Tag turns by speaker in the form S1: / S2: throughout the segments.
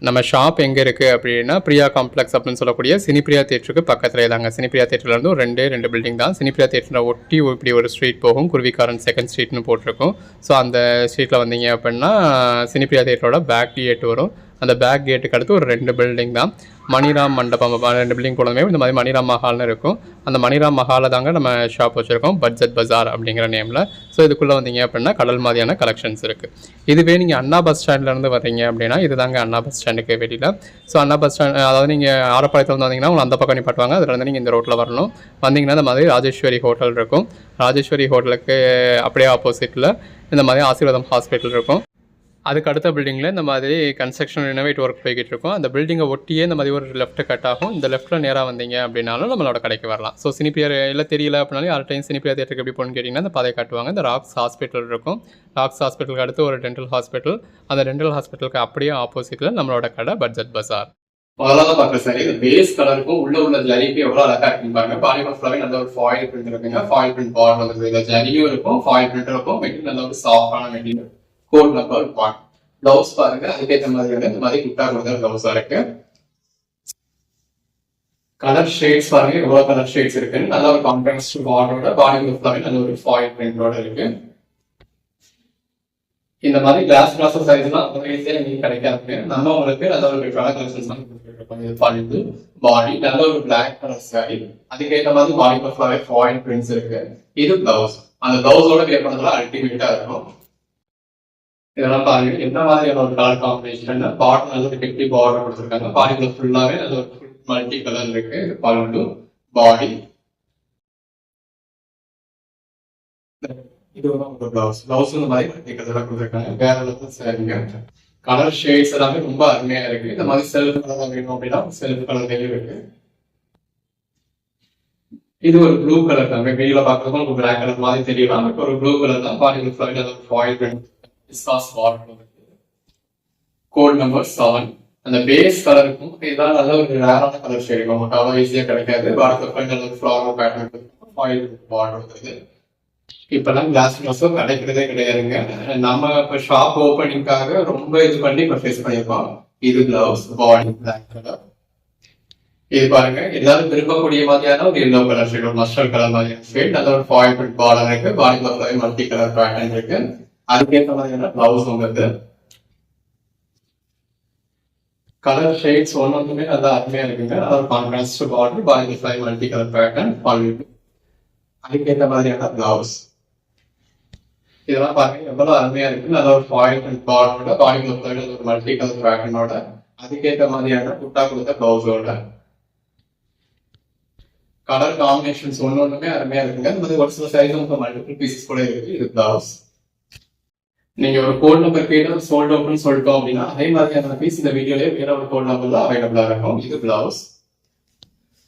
S1: நம்ம ஷாப் எங்கே இருக்குது அப்படின்னா பிரியா காம்ப்ளெக்ஸ் அப்படின்னு சொல்லக்கூடிய சினிப்பிரியா தேட்டருக்கு பக்கத்தில் தாங்க. சினிப்பிரியா தேட்டர்லேருந்து ஒரு ரெண்டு பில்டிங் தான். சினிப்பிரியா தேட்டரை ஒட்டி இப்படி ஒரு ஸ்ட்ரீட் போகும், குருவிக்காரன் செகண்ட் ஸ்ட்ரீட்னு போட்டிருக்கும். ஸோ அந்த ஸ்ட்ரீட்டில் வந்தீங்க அப்படின்னா சினிப்பிரியா தேட்டரோட பேக் கேட் வரும். அந்த பேக் கேட்டுக்கு அடுத்து ஒரு 2 பில்டிங் தான். மணிராம் மண்டபம் 2 பில்டிங் போனதுமே இந்த மாதிரி மணிராம் மஹால்னு இருக்கும். அந்த மணிராம் மஹாலில் தாங்க நம்ம ஷாப் வச்சுருக்கோம், பட்ஜெட் பஜார் அப்படிங்கிற நேமில். ஸோ இதுக்குள்ளே வந்தீங்க அப்படின்னா கடல் மாதிரியான கலெக்ஷன்ஸ் இருக்குது. இதுவே நீங்கள் அண்ணா பஸ் ஸ்டாண்ட்லேருந்து வர்றீங்க அப்படின்னா இது தாங்க அண்ணா பஸ் ஸ்டாண்டுக்கு வெளியில். ஸோ அண்ணா பஸ் ஸ்டாண்ட், அதாவது நீங்கள் ஆரப்பாளையத்தில் வந்தீங்கன்னா உங்களை அந்த பக்கம் நிப்பாட்டுவாங்க. அதில் வந்து நீங்கள் இந்த ரோட்டில் வரணும். வந்தீங்கன்னா இந்த மாதிரி ராஜேஸ்வரி ஹோட்டல் இருக்கும். ராஜேஸ்வரி ஹோட்டலுக்கு அப்படியே ஆப்போசிட்டில் இந்த மாதிரி ஆசீர்வாதம் ஹாஸ்பிட்டல் இருக்கும். அதுக்கு அடுத்த பில்டிங்கில் இந்த மாதிரி கன்ஸ்ட்ரக்ஷன் ரினோவேட் ஒர்க் போய்கிட்டு இருக்கும். அந்த பில்டிங்கை ஒட்டியே இந்த மாதிரி ஒரு லெஃப்ட் கட் ஆகும். இந்த லெஃப்ட்டில் நேராக வந்தீங்க அப்படின்னாலும் நம்மளோட கடைக்கு வரலாம். ஸோ சினிப்பிரியா எல்லாம் தெரியல அப்படின்னாலும் யார் டைம் சினிப்பிரியா தேட்டருக்கு எப்படி போகணுன்னு கேட்டிங்கன்னா இந்த பாதையை காட்டுவாங்க. இந்த ராக்ஸ் ஹாஸ்பிட்டல் இருக்கும். ராக்ஸ் ஹாஸ்பிட்டலுக்கு அடுத்து ஒரு டென்டல் ஹாஸ்பிட்டல். அந்த டென்டல் ஹாஸ்பிட்டலுக்கு அப்படியே ஆப்போசிட்டில் நம்மளோட கடை பட்ஜெட் பஜார். முதல்ல பார்க்குற சாரி இந்த பேஸ் கலருக்கும் உள்ள ஜரிக்கு எவ்வளோ அழகாக இருக்குன்னு பாருங்க. பாடி ஃபுல்லாகவே நல்ல ஒரு ஃபாயில் பிரிண்ட் இருக்குங்க. ஃபாயில் பிரிண்ட் பார்டர் வந்து இதில் ஜரியும் இருக்கும், ஃபாயில் பிரிண்ட் இருக்கும். மெட்டீரியல் நல்ல ஒரு சாஃப்டான மெட்டீரியல். Code number 1. பிளவுஸ் பாருங்க, அதுக்கேற்ற மாதிரி வந்து இந்த மாதிரி குட்டா கொடுத்த பிளவுஸா இருக்கு. கலர் ஷேட்ஸ் பாருங்க, எவ்வளவு கலர் ஷேட்ஸ் இருக்கு. நல்ல ஒரு கான்ட்ராஸ்ட் பார்டரோட பாடி ஃபுல்லாவே நல்ல ஒரு ஃபாயில் பிரிண்டோட இருக்கு. இந்த மாதிரி கிளாஸ் சைஸ்லாம் நீங்க கிடைக்காது. நம்ம உங்களுக்கு நல்ல ஒரு கலெக்ஷன்ஸ் பாடி நல்ல ஒரு பிளாக் கலர் சாரி, அதுக்கேற்ற மாதிரி பாடி ஃபுல்லாவே ஃபாயில் பிரிண்ட்ஸ் இருக்கு. இது பிளவுஸ். அந்த பிளவுஸோட வேர் பண்ணதுல அல்டிமேட்டா இருக்கும். இதெல்லாம் பாருங்க என்ன மாதிரியான ஒரு கலர் காம்பினேஷன். பார்டர் நல்ல ஒரு கெட்டி பார்டர் கொடுத்துருக்காங்க. பாடிக்குள்ள ஃபுல்லாவே நல்ல ஒரு மல்டி கலர் இருக்கு. இது பல்லு, பாடி. இது ஒரு பிளவுஸ். பிளவுஸ் இந்த மாதிரி மல்டி கலர் கொடுத்துருக்காங்க. வேற லெவல் சாரிங்க. கலர் ஷேட்ஸ் எல்லாமே ரொம்ப அருமையா இருக்கு. இந்த மாதிரி செல்ஃப் கலர் வேணும் அப்படின்னா செல்ஃப் கலர்லயும் இருக்கு. இது ஒரு ப்ளூ கலர் தான். வெளியில பாக்குறதுக்கு உங்களுக்கு பிளாக் கலர் மாதிரி தெரியலாம். ஒரு ப்ளூ கலர் தான். பாடிக்குள்ள ஃபுல்லாவே நல்ல ஃபாயில் பிரிண்ட். Code number 7. அந்த பேஸ் கலருக்கும் இதுதான் நல்ல ஒரு ரேரான கலர் ஷேட் இருக்கும். உங்களுக்கு அவ்வளோ ஈஸியா கிடைக்காது. நல்ல ஒரு ஃபிளவர் பேட்டர்ன் பார்டர் இருக்குது. இப்பெல்லாம் கிளாஸ் கிளாஸும் கிடைக்கிறதே கிடையாதுங்க. நம்ம இப்ப ஷாப் ஓப்பனிங்காக ரொம்ப இது பண்ணி பர்ச்சேஸ் பண்ணியிருக்கோம். இது பிளவுஸ், பாடி பிளாக் கலர். இது பாருங்க, எல்லாரும் விரும்பக்கூடிய மாதிரியான ஒரு எல்லோ கலர் ஷேட், ஒரு மஸ்டர்ட் கலர் மாதிரியான ஷேட். நல்ல ஒரு ஃபாயில் பிரிண்ட் பார்டர் இருக்கு. பாடி ஃபுல்லாவே மல்டி கலர் பேட்டர்ன் இருக்கு. அதுக்கேற்ற மாதிரியான பிளவுஸ் உங்களுக்கு. கலர் ஷேட்ஸ் ஒன்றுமே நல்லா அருமையா இருக்குங்க. அதாவது கான்ட்ராஸ்ட் பார்டர், பாடி ஃபுல்லாவே மல்டி கலர் பேட்டர்ன், பல்லு. அதுக்கேற்ற மாதிரியான பிளவுஸ். இதெல்லாம் பாருங்க எவ்வளவு அருமையா இருக்கு. நல்ல ஒரு ஃபாயில் பிரிண்ட் பார்டரோட, பாடி ஃபுல்லாவே ஒரு மல்டி கலர் பேட்டர்னோட, அதுக்கேற்ற மாதிரியான குட்டா கொடுத்த பிளவுஸோட. கலர் காம்பினேஷன்ஸ் ஒன்றுமே அருமையா இருக்குங்க. இந்த மாதிரி ஒரு சில சைஸ் உங்களுக்கு மல்டிபிள் பீசஸ் கூட இருக்கு. இது பிளவுஸ். நீங்க ஒரு கோட் நம்பர் கேட்டு சோல்ட் அவுட்னு சொல்லிட்டோம் அப்படின்னா அதே மாதிரியான பீஸ் இந்த வீடியோலயே வேற ஒரு கோட் நம்பர்ல அவைலபிளா இருக்கும். இது பிளவுஸ்.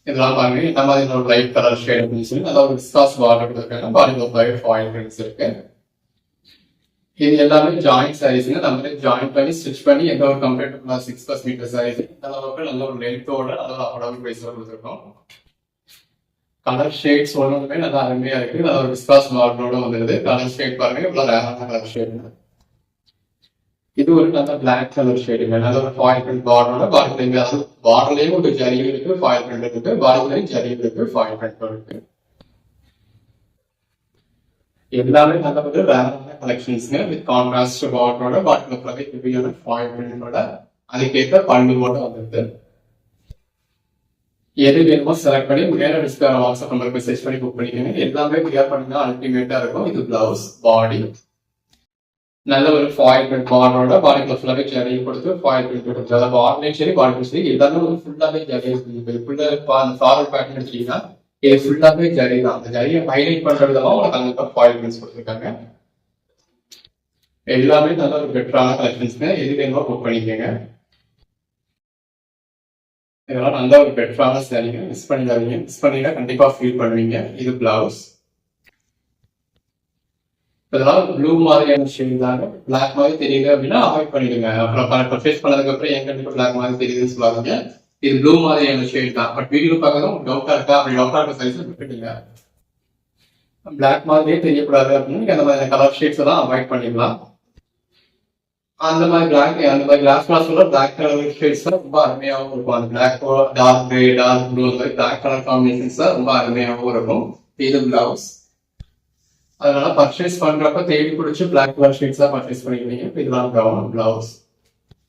S1: இதெல்லாம் பாருங்க இந்த மாதிரி ஒரு லைட் கலர் ஷேட் அப்படின்னு சொல்லி அதாவது விஸ்காஸ் பார்டர் கொடுத்துருக்காங்க. பாடி ஃபாயில் பிரிண்ட்ஸ் இருக்கு. இது எல்லாமே ஜாயிண்ட் சாரீஸ்ங்க. நம்ம ஜாயிண்ட் பண்ணி ஸ்டிச் பண்ணி எந்த ஒரு கம்ஃபர்டபுளா 6+ மீட்டர் சாரீஸ் அளவுக்கு நல்ல ஒரு லென்த்தோட நல்ல அஃபோர்டபுள் பிரைஸ்ல கொடுத்துருக்கோம். கலர் ஷேட்ஸ் ஒன்றுமே நல்லா அருமையா இருக்கு. நல்ல ஒரு விஸ்காஸ் பார்டரோட வந்துருது. கலர் ஷேட் பாருங்க இவ்வளவு ரேரான கலர் ஷேட். இது ஒரு நல்ல பிளாக் கலர் ஷேடுங்க. நல்ல ஒரு ஃபாயில் பிரிண்ட் பார்டரோட பாடி பார்டர்லயும் ஒரு ஜரியும் இருக்கு, ஃபாயில் பிரிண்ட் இருக்கு. பாடிலையும் ஜரியும் இருக்கு, ஃபாயில் பிரிண்ட் இருக்கு. எல்லாமே நல்ல ஒரு ரேரான கலெக்ஷன்ஸ்ங்க. வித் கான்ட்ராஸ்ட் பார்டரோட பாடிக்குள்ள ஃபுல்லாவே ஹெவியான ஃபாயில் பிரிண்டோட, அதுக்கேற்ற பல்லுவோட வந்துருது. எது வேணுமோ செலக்ட் பண்ணி மேல டிஸ்பிளே வாட்ஸ்அப் நம்பருக்கு மெசேஜ் பண்ணி புக் பண்ணிக்கோங்க. எல்லாமே கிளியர் பண்ணா அல்டிமேட்டா இருக்கும். இது பிளவுஸ், பாடி. நல்ல ஒரு ஃபாயில் பிரிண்ட் பார்டரோட பாடிக்குள்ள ஃபுல்லாவே ஜரி கொடுத்து ஃபாயில் பிரிண்ட் கொடுத்து, அதாவது பார்டர்லையும் சரி பாடிக்கும் சரி எல்லாமே ஒரு ஃபுல்லாவே ஜரி இருக்கு. ஃபுல்லா அந்த ஃபார்வர்ட் பேட்டர்ன் எடுத்தீங்கன்னா இது ஃபுல்லாவே ஜரி தான். அந்த ஜரியை ஹைலைட் பண்ற விதமா உங்களுக்கு அங்க ஃபாயில் பிரிண்ட்ஸ் கொடுத்துருக்காங்க. எல்லாமே நல்ல ஒரு பெட்டரான கலெக்ஷன்ஸ்ங்க. எது வேணுமோ புக் பண்ணிக்கோங்க. இதெல்லாம் நல்ல ஒரு பெட்டரான சாரீங்க. மிஸ் பண்ணிடாதீங்க. மிஸ் பண்ணிட்டா கண்டிப்பா ஃபீல் பண்ணுவீங்க. இது பிளவுஸ். இதெல்லாம் ப்ளூ மாதிரியான ஷேட் தாங்க. பிளாக் மாதிரி தெரியுது அப்படின்னா அவாய்ட் பண்ணிடுங்க. அப்புறம் பர்ச்சேஸ் பண்ணதுக்கு அப்புறம் என் கண்டிப்பா பிளாக் மாதிரி தெரியுதுன்னு சொல்லாதீங்க. இது ப்ளூ மாதிரியான ஷேட் தான். பட் வீடியோ பார்க்கறதும் டவுட்டா இருக்கா, அப்படி டவுட்டா இருக்க சைஸ் விட்டுட்டீங்க. பிளாக் மாதிரியே தெரியக்கூடாது அப்படின்னு அந்த மாதிரி கலர் ஷேட்ஸ் எல்லாம் அவாய்ட் பண்ணிடலாம். அந்த மாதிரி கிளாஸ் கிளாஸ்ல பிளாக் கலர் ஷேட்ஸ் ரொம்ப அருமையாகவும் இருக்கும். அந்த black dark grey dark blue அந்த மாதிரி பிளாக் கலர் காம்பினேஷன்ஸ் ரொம்ப அருமையாகவும் இருக்கும். இது பிளவுஸ். அதனால பர்ச்சேஸ் பண்றப்ப தேடி பிடிச்சி பிளாக் கலர் ஷேட்ஸ் தான் பர்ச்சேஸ் பண்ணிக்கிறீங்க. இதெல்லாம் பிளவுஸ்.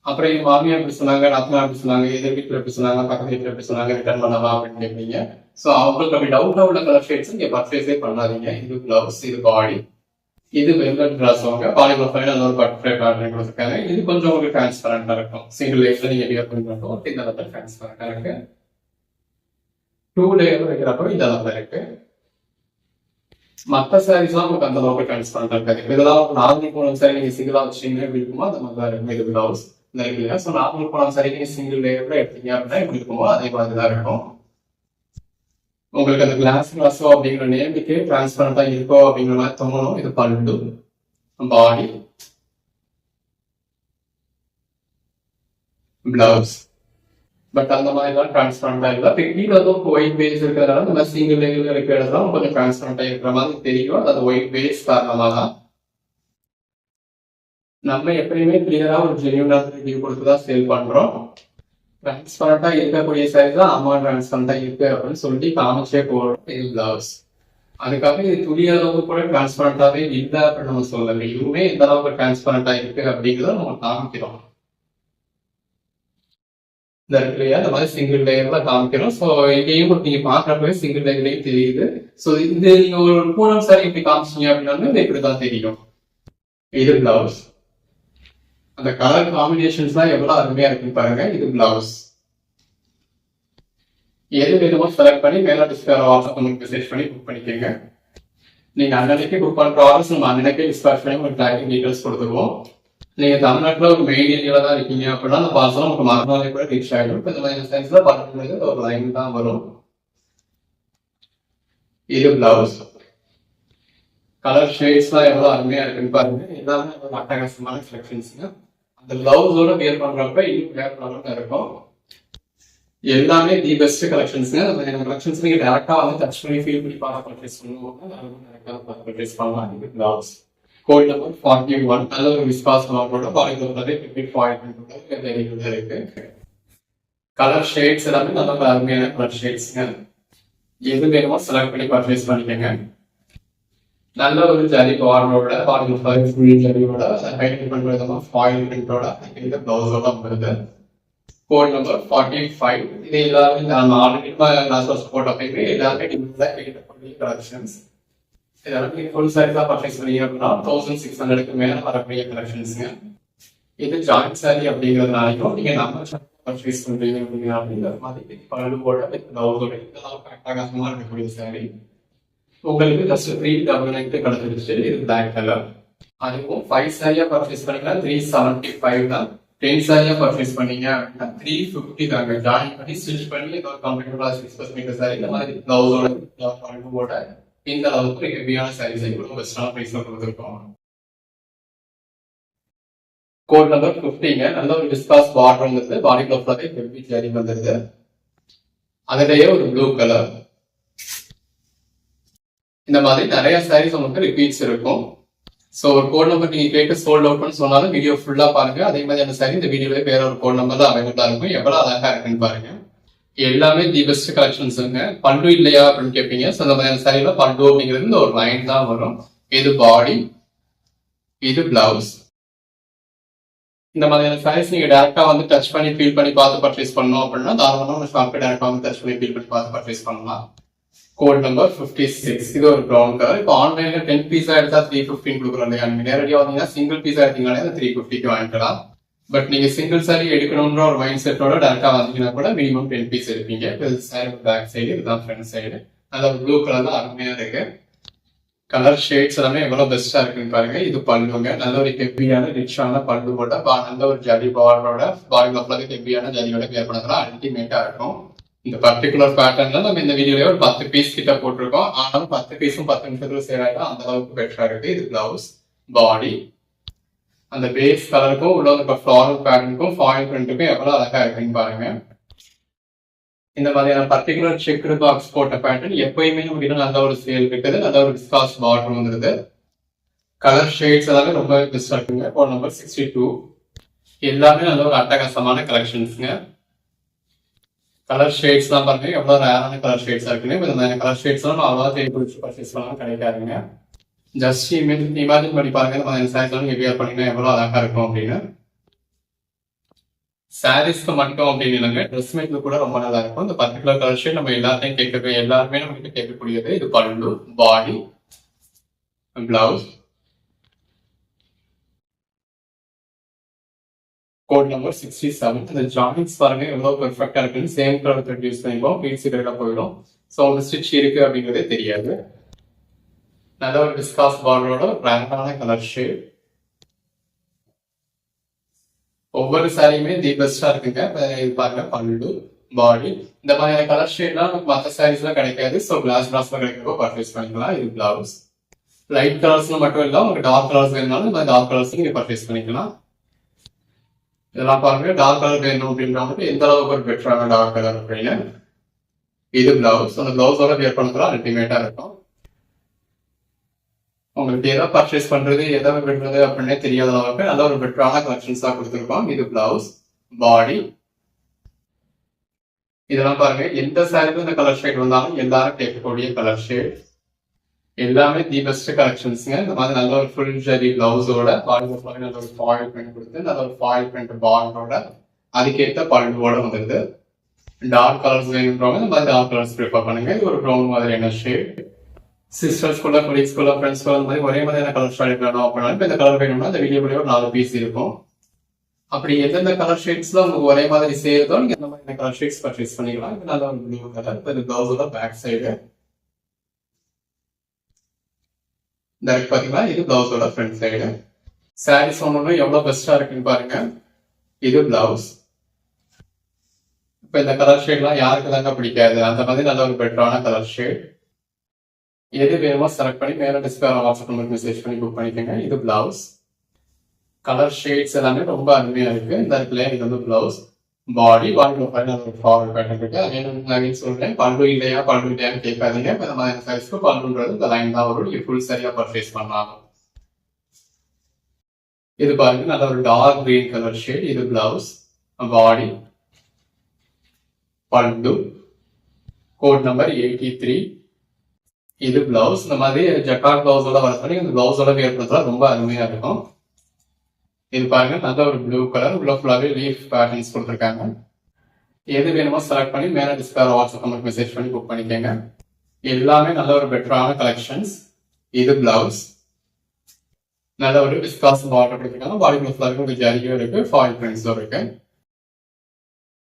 S1: அப்புறம் எங்க மாமியார் எப்படி சொன்னாங்க, நாத்தனா எப்படி சொன்னாங்க, எதிர் வீட்டுல எப்படி சொன்னாங்க, பக்கத்து வீட்டுல எப்படி சொன்னாங்க, ரிட்டர்ன் பண்ணலாம் அப்படின்னு கேட்பீங்க. ஸோ அவங்களுக்கு அப்படி டவுட்டா உள்ள கலர் ஷேட்ஸ் இங்க பர்ச்சேஸே பண்ணாதீங்க. இது பிளவுஸ், இது பாடி, இது வெல்வெட் ட்ரெஸ் வாங்க. பாலிகுலர் ஃபைனல் ஒரு பட்டர்ஃப்ளை பேட்டர்ன் கொடுத்துருக்காங்க. இது கொஞ்சம் உங்களுக்கு டிரான்ஸ்பரண்டா இருக்கும். சிங்கிள் லேயர்ல நீங்க வியர் பண்ணிருக்கோம். இந்த அளவுக்கு டிரான்ஸ்பரண்டா இருக்கு. 2 லேயர் வைக்கிறப்ப இந்த அளவுல இருக்கு. மற்ற சாரீஸ் எல்லாம் உங்களுக்கு அந்த அளவுக்கு டிரான்ஸ்பரண்டா இருக்காது. இதெல்லாம் நார்மல் போன சாரி நீங்க சிங்கிளா வச்சீங்க எப்படி இருக்குமோ அந்த மாதிரி தான் இருக்கும். இது பிளவுஸ் இல்லையா? ஸோ நார்மல் போன சாரி நீங்க சிங்கிள் லேயர்ல எடுத்தீங்க அப்படின்னா எப்படி இருக்குமோ அதே மாதிரி தான் இருக்கும். உங்களுக்கு அந்த கிளாஸோ அப்படிங்கிற நேமுக்கு டிரான்ஸ்பரண்டா இருக்கோ அப்படிங்கிற மாதிரி தோணும். இது பல்லு, பாடி, பிளவுஸ். பட் அந்த மாதிரி தான் டிரான்ஸ்பரண்டா இல்லை. கீழே வந்து ஒயிட் பேஸ் இருக்கிறதுனால இந்த மாதிரி சிங்கிள் லேயர்ல இருக்கிற இடத்துல கொஞ்சம் டிரான்ஸ்பரண்டா இருக்கிற மாதிரி தெரியும். அது ஒயிட் பேஸ் காரணமாக தான். நம்ம எப்பயுமே கிளியரா ஒரு ஜென்யூனான ரிவ்யூ கொடுத்துதான் சேல் பண்றோம். டிரான்ஸ்பரண்டா இருக்கக்கூடிய சாரீஸ் தான் அம்மா டிரான்ஸ்பரண்டா இருக்கு அப்படின்னு சொல்லி காமிச்சே போறோம். இது பிளவுஸ். அதுக்காக இது துளி அளவு கூட டிரான்ஸ்பரண்டாவே இல்லை அப்படின்னு நம்ம சொல்லல. இதுவுமே எந்த அளவுக்கு டிரான்ஸ்பரண்டா இருக்கு அப்படிங்கிறத நம்ம காமிக்கிறோம். இந்த இடத்துலயே அந்த மாதிரி சிங்கிள் லேயர்ல காமிக்கிறோம். ஸோ இங்கேயும் நீங்க பாக்குறப்பவே சிங்கிள் லேயர்லயும் தெரியுது. ஸோ இது நீங்க ஒரு பூனம் சாரி இப்படி காமிச்சீங்க அப்படின்னா இது இப்படிதான் தெரியும். இது பிளவுஸ். அந்த கலர் காம்பினேஷன்ஸ் தான் எவ்வளவு அருமையா இருக்குன்னு பாருங்க. இது பிளவுஸ். எது வேணுமோ செலக்ட் பண்ணி மேல டிஸ்பிளே வாட்ஸ்அப் உங்களுக்கு மெசேஜ் பண்ணி புக் பண்ணிக்கோங்க. நீங்க அன்னைக்கு புக் பண்ற ஆர்டர்ஸ் நம்ம அன்னைக்கே டிஸ்பேச் பண்ணி உங்களுக்கு ட்ராக்கிங் டீடைல்ஸ் கொடுத்துருவோம். நீங்க தமிழ்நாட்டில் ஒரு மெயின் ஏரியால தான் இருக்கீங்க அப்படின்னா அந்த பார்சல் உங்களுக்கு மறுநாளே கூட ரீச் ஆகிடும். இப்போ இந்த மாதிரி சைஸ்ல பண்ணுறது ஒரு லைன் தான் வரும். இது பிளவுஸ். கலர் ஷேட்ஸ்லாம் எவ்வளவு அருமையா இருக்குன்னு பாருங்க. எல்லாமே அட்டகாசமான செலக்ஷன்ஸ்ங்க. அந்த பிளவுஸோட வேர் பண்றப்ப இன்னும் வேர் பண்ண இருக்கும். எல்லாமே தி பெஸ்ட் கலெக்ஷன்ஸ்ங்க. அந்த கலெக்ஷன்ஸ் நீங்க டேரக்டா வந்து டச் பண்ணி ஃபீல் பண்ணி பார்க்க பர்ச்சேஸ் பண்ணுவோம். பர்ச்சேஸ் பண்ணலாம். இது பிளவுஸ். Code number 41. நல்ல ஒரு விஸ்வாஸ் மாவோட பாலிகுலர் இருக்கு. கலர் ஷேட்ஸ் எல்லாமே நல்ல அருமையான கலர் ஷேட்ஸ்ங்க. எது வேணுமோ செலக்ட் பண்ணி பர்ச்சேஸ் பண்ணிக்கோங்க. நல்ல ஒரு ஜரி பார்டரோட பாலிகுலர் ஃபுல் ஜரியோட ஹைலைட் பண்ற விதமா ஃபாயில் பிரிண்டோட இந்த பிளவுஸோட வருது. Code number 45. இது எல்லாமே நம்ம ஆல்ரெடி போட்டப்பவே எல்லாமே கலெக்ஷன்ஸ். இதெல்லாம் ஃபுல் சைஸா பர்ச்சேஸ் பண்ணீங்க அப்படின்னா 1600க்கு மேல வரக்கூடிய கலெக்ஷன்ஸ்ங்க. இது ஜாயிண்ட் சாரி அப்படிங்கிறதுனாலையும் நீங்க நம்ம பர்ச்சேஸ் பண்றீங்க அப்படிங்கிற மாதிரி பழுவோட பிளவுஸோட இதெல்லாம் கரெக்டாக இருக்கக்கூடிய சாரி. உங்களுக்கு ஜஸ்ட் 399 கிடைச்சிருச்சு. இது பிளாக் கலர். அதுவும் 5 சாரியா பர்ச்சேஸ் பண்ணீங்கன்னா 375 தான். 10 சாரியா பர்ச்சேஸ் பண்ணீங்க அப்படின்னா 350 தாங்க. ஜாயின் பண்ணி ஸ்டிச் பண்ணி ஏதோ கம்ப்ளீட்டா 6% சாரி இந்த மாதிரி பிளவுஸோட இந்த அளவுக்கு ஹெவியான சாரீஸ் இவ்வளவு பெஸ்டான பிரைஸ்ல கொடுத்துருக்கோம். கோட் நம்பர் 50ங்க. நல்ல ஒரு டிஸ்காஸ் பார்டர் வந்துருது. பாடி கிளாத்ல ஹெவி ஜரி வந்துருது. அதுலயே ஒரு ப்ளூ கலர். இந்த மாதிரி நிறைய சாரீஸ் உங்களுக்கு ரிப்பீட்ஸ் இருக்கும். ஸோ ஒரு கோட் நம்பர் நீங்க கேட்டு சோல்ட் அவுட்னு சொன்னாலும் வீடியோ ஃபுல்லா பாருங்க. அதே மாதிரி அந்த சாரி இந்த வீடியோல வேற ஒரு கோட் நம்பர் தான் அவைலபிளா இருக்கும். எவ்வளவு அழகா இருக்குன்னு பாருங்க. எல்லாமே தி பெஸ்ட் கலெக்ஷன்ஸுங்க. பண்டு இல்லையா அப்படின்னு கேட்பீங்க. ஸோ அந்த மாதிரி சாரியில பண்டு அப்படிங்கிறது இந்த ஒரு லைன் தான் வரும். இது பாடி, இது பிளவுஸ். இந்த மாதிரியான சாரீஸ் நீங்க டேரக்டா வந்து டச் பண்ணி ஃபீல் பண்ணி பார்த்து பர்ச்சேஸ் பண்ணணும் அப்படின்னா தாராளமாக உங்க ஷாப்பை டேரக்டா வந்து டச் பண்ணி ஃபீல் பண்ணி பார்த்து பர்ச்சேஸ் பண்ணலாம். Code number 56. இது ஒரு ப்ரௌன் கலர். இப்போ ஆன்லைன்ல 10 பீஸா எடுத்தா 315 கொடுக்குறோம் இல்லையா? நீங்க நேரடியாக வந்தீங்கன்னா சிங்கிள் பீஸா எடுத்தீங்கன்னா 350க்கு வாங்கிக்கலாம். பட் நீங்க சிங்கிள் சாரி எடுக்கணும்ன்ற ஒரு மைண்ட் செட்டோட டேரக்டா வந்தீங்கன்னா கூட மினிமம் 10 பீஸ் எடுப்பீங்க. சாரி பேக் சைடு, இதுதான் ஃப்ரண்ட் சைடு. நல்ல ப்ளூ கலர் தான் அருமையா இருக்கு. கலர் ஷேட்ஸ் எல்லாமே எவ்வளவு பெஸ்டா இருக்குன்னு பாருங்க. இது பல்லுங்க. நல்ல ஒரு ஹெவியான ரிச்சான பல்லுவோட நல்ல ஒரு ஜரி பார்டரோட பாடி ஹெவியான ஜரியோட வேர் பண்ணதுலாம் அல்டிமேட்டா இருக்கும். இந்த பர்டிகுலர் பேட்டர்ன்ல நம்ம இந்த வீடியோலயே ஒரு 10 பீஸ் கிட்ட போட்டிருக்கோம். ஆனாலும் 10 பீஸும் 10 நிமிஷத்துல சேல் ஆயிட்டா அந்த அளவுக்கு பெட்டரா இருக்கு. இது பிளவுஸ், பாடி. அந்த பேஸ் கலருக்கும் உள்ள இருக்க ஃபிளாரல் பேட்டர்னுக்கும் ஃபாயில் பிரிண்ட்டுக்கும் எவ்வளவு அழகா இருக்குன்னு பாருங்க. இந்த மாதிரியான பர்டிகுலர் செக்டு பாக்ஸ் போட்ட பேட்டர்ன் எப்பயுமே நம்ம நல்ல ஒரு சேல் இருக்குது. நல்ல ஒரு டிஸ்காஸ் பார்டர் வந்துருது. கலர் ஷேட்ஸ் எல்லாமே ரொம்ப பெஸ்டா இருக்குங்க. Code number 62. எல்லாமே நல்ல ஒரு அட்டகாசமான கலெக்ஷன்ஸுங்க. கலர் ஷேட்ஸ்லாம் பாருங்க எவ்வளோ ரேரான கலர் ஷேட்ஸாக இருக்குன்னு. இந்த மாதிரி கலர் ஷேட்ஸ்லாம் நான் அவ்வளோ தேடி பிடிச்சி பர்ச்சேஸ் பண்ணலாம் கிடைக்காதுங்க. ஜஸ்ட் இமேஜின் பண்ணி பாருங்க இந்த மாதிரி சாரீஸ்லாம் நீங்கள் வியர் பண்ணிங்கன்னா எவ்வளோ அழகாக இருக்கும் அப்படின்னு. சாரீஸ்க்கு மட்டும் அப்படின்னு இல்லைங்க, ட்ரெஸ் மேக்கில் கூட ரொம்ப நல்லா இருக்கும். இந்த பர்டிகுலர் கலர் ஷேட் நம்ம எல்லாருமே நம்ம கிட்ட கேட்கக்கூடியது. இது பல்லு, பாடி, பிளவுஸ், கோட் நம்பர் 67. இந்த ஜாயின்ஸ் பாருங்க எவ்வளவு பெர்ஃபெக்டா இருக்குன்னு. சேம் கலர் த்ரெட் யூஸ் பண்ணிப்போம், பீட்ஸ் கரெக்டா போயிடும். ஸோ அவங்க ஸ்டிச் இருக்கு அப்படிங்கிறதே தெரியாது. நல்ல ஒரு டிஸ்காஸ் பார்டரோட பிராண்டான கலர் ஷேட். ஒவ்வொரு சாரியுமே தி பெஸ்டா இருக்குங்க. இது பாருங்க பல்லு, பாடி, இந்த மாதிரியான கலர் ஷேட்லாம் நமக்கு மற்ற சாரீஸ்லாம் கிடைக்காது. ஸோ கிளாஸ் கிளாஸ்ல கிடைக்கிறப்போ பர்ச்சேஸ் பண்ணிக்கலாம். இது பிளவுஸ். லைட் கலர்ஸ்ல மட்டும் இல்லை, உங்களுக்கு டார்க் கலர்ஸ் வேணும்னாலும் இந்த மாதிரி டார்க் கலர்ஸ் நீங்க பர்ச்சேஸ் பண்ணிக்கலாம். இதெல்லாம் பாருங்க டார்க் கலர் வேணும் அப்படின்றவங்களுக்கு எந்த அளவுக்கு ஒரு பெட்டரான டார்க் கலர் அப்படின்னு. இது பிளவுஸ். அந்த பிளவுஸோட வியர் பண்ணுறதுலாம் அல்டிமேட்டா இருக்கும். உங்களுக்கு எதை பர்ச்சேஸ் பண்றது எதை விடுறது அப்படின்னே தெரியாத அளவுக்கு நல்ல ஒரு பெட்டரான கலெக்ஷன்ஸா கொடுத்துருக்கோம். இது பிளவுஸ், பாடி. இதெல்லாம் பாருங்க எந்த சாரிக்கும் இந்த கலர் ஷேட் வந்தாலும் எல்லாரும் கேட்கக்கூடிய கலர் ஷேட். எல்லாமே தி பெஸ்ட் கலெக்ஷன்ஸ்ங்க. இந்த மாதிரி நல்ல ஒரு ஃபுல் ஜரி பிளவுஸோட பாடி நல்ல ஒரு ஃபாயில் பிரிண்ட் கொடுத்து நல்ல ஒரு ஃபாயில் பிரிண்ட் பார்டரோட அதுக்கேற்ற பல்லுவோட வந்துருது. டார்க் கலர்ஸ் வேணுன்றவங்க இந்த மாதிரி டார்க் கலர்ஸ் ப்ரிஃபர் பண்ணுங்க. இது ஒரு ப்ரௌன் மாதிரியான ஷேட். சிஸ்டர்ஸ்குள்ள, கொலீக்ஸ்குள்ள, ஃப்ரெண்ட்ஸ்குள்ள இந்த மாதிரி ஒரே மாதிரியான கலர் ஷேட் வேணும் அப்படின்னா இப்போ இந்த கலர் வேணும்னா இந்த வீடியோக்குள்ளே ஒரு 4 பீஸ் இருக்கும். அப்படி எந்தெந்த கலர் ஷேட்ஸ்ல உங்களுக்கு ஒரே மாதிரி சேருதோ நீங்க இந்த மாதிரி கலர் ஷேட்ஸ் பர்ச்சேஸ் பண்ணிக்கலாம். இது நல்ல ஒரு ப்ளூ கலர். இப்போ இது பிளவுஸோட பேக் சைடு. டைரக்ட் பாத்தீங்கன்னா இது பிளவுஸோட ஃப்ரண்ட் சைடு. சாரீஸ் ஒன்று எவ்வளவு பெஸ்டா இருக்குன்னு பாருங்க. இது பிளவுஸ். இப்ப இந்த கலர் ஷேட்லாம் யாருக்கு தாங்க பிடிக்காது? அந்த மாதிரி நல்ல ஒரு பெட்டரான கலர் ஷேட். எது வேணுமோ செலக்ட் பண்ணி மேல டிஸ்பிளே வாட்ஸ்அப் நம்பருக்கு மெசேஜ் பண்ணி புக் பண்ணிக்கோங்க. இது பிளவுஸ். கலர் ஷேட்ஸ் எல்லாமே ரொம்ப அருமையா இருக்கு. இந்த இடத்துல இது வந்து பிளவுஸ். பாடி ஃபார்வர்ட் பேட்டர்ன் இருக்கு. அது சொல்றேன் பல்லு இல்லையா பல்லு இல்லையான்னு கேட்காதீங்க. இந்த மாதிரி சைஸ்க்கு பல்லுன்றது இந்த லைன் தான் வரும். நீங்க ஃபுல் சரியா பர்ச்சேஸ் பண்ணலாம். இது பாருங்க நல்ல ஒரு டார்க் கிரீன் கலர் ஷேட். இது பிளவுஸ், பாடி, பல்லு, கோட் நம்பர் 83. இது பிளவுஸ். இந்த மாதிரி ஜக்கார்ட் பிளவுஸோட வர பண்ணி இந்த பிளவுஸோட வியர் பண்றதா ரொம்ப அருமையா இருக்கும். இது பாருங்க நல்ல ஒரு ப்ளூ கலர். உள்ள ஃபுல்லாவே லீஃப் பேட்டர்ன்ஸ் கொடுத்துருக்காங்க. எது வேணுமோ செலக்ட் பண்ணி மேல டிஸ்பிளே வாட்ஸ்அப் நம்பருக்கு மெசேஜ் பண்ணி புக் பண்ணிக்கோங்க. எல்லாமே நல்ல ஒரு பெட்டரான கலெக்ஷன்ஸ். இது பிளவுஸ். நல்ல ஒரு டிஸ்காஸ் பார்டர் கொடுத்துருக்காங்க. பாடி ஃபுல்லாவே ஜரியும் இருக்கு, ஃபாயில் பிரிண்ட்ஸும் இருக்கு.